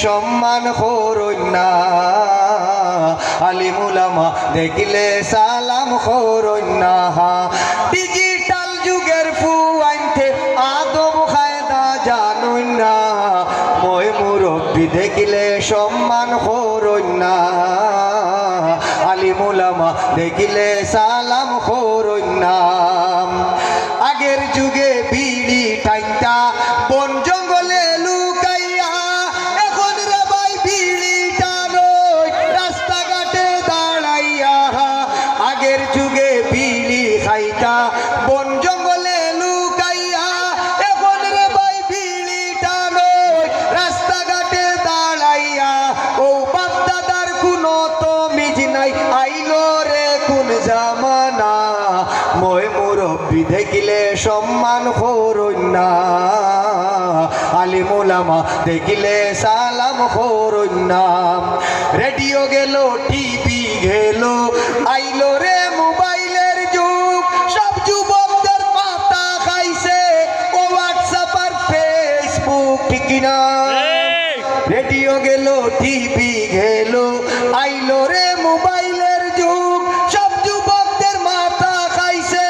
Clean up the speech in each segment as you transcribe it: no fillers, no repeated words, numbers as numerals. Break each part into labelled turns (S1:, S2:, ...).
S1: সম্মান করইন না আলিম উলামা দেখিলে সালাম করইন না ডিজিটাল যুগের ফুয়াইনতে আদব কায়দা জানুন না মই মুরব্বি দেখিলে সম্মান করইন না আলিম উলামা দেখিলে সালাম করইন না আগের যুগে বিড়ি টাইটা বন জঙ্গলে লুকাইয়া এখন রে ভাই বিড়ি টানই রাস্তাঘাটে দাঁড়াইয়া আগের যুগে বিড়ি খাইতা বন জঙ্গলে লুকাইয়া এখন রে ভাই বিড়ি টানই রাস্তাঘাটে দাঁড়াইয়া ও বাপ দাদার কোনো তমিজ নাই আইলো রে কোন জামানা মই মুরব্বি দেখিলে সম্মান করইন না আলিম উলামা দেখিলে সালাম করইন না রেডিও গেল টিভি গেল আইলো রে মোবাইলের যুগ সব যুবকদের মাথা খাইছে ও হোয়াটসঅ্যাপ আর ফেসবুক ঠিক না রেডিও গেল টিভি গেল আইলো রে মোবাইলের যুগ সব যুবকদের মাথা খাইছে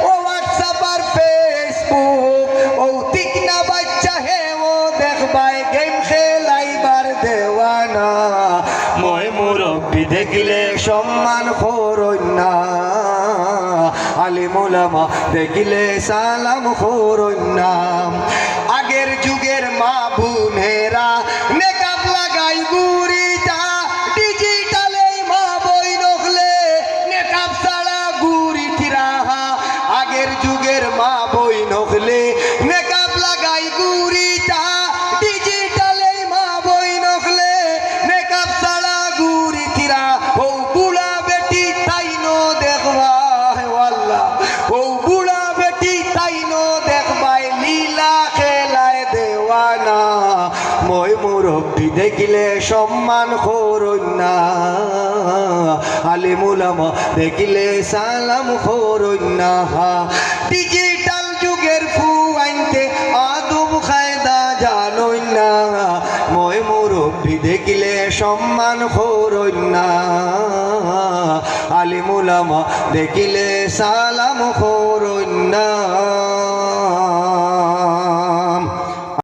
S1: ও হোয়াটসঅ্যাপ আর ফেসবুক ও তিকনা বাচ্চা হে ও দেখবাই গেম খেলাইবার দেওয়ানা মই মুরব্বি দেখিলে সম্মান করইন না আলিম উলামা দেখিলে সালাম করইন না আগের যুগের মা বোনেরা মেকআপ লাগাই গুড়িটা ডিজিটালে মা বই নখলে মেকআপ ছাড়া গুড়ি তিরাহা আগের যুগের মা বই নখলে মেকআপ লাগাই গুড়িটা ডিজিটালে মা বই নখলে মেকআপ ছাড়া গুড়ি তিরা ও বুড়া বেটি তাই নো দেখবা আল্লাহ ও বুড়া বেটি তাই নো দেখবাই লীলা খেলায় দেওয়ানা মই মুরব্বি দেখিলে সম্মান করইন না আলিম উলামা দেখিলে সালাম করইন না ডিজিটাল যুগের ফুয়াইনতে আদব কায়দা জানুন না মই মুরব্বি দেখিলে সম্মান করইন না আলিম উলামা দেখিলে সালাম করইন না।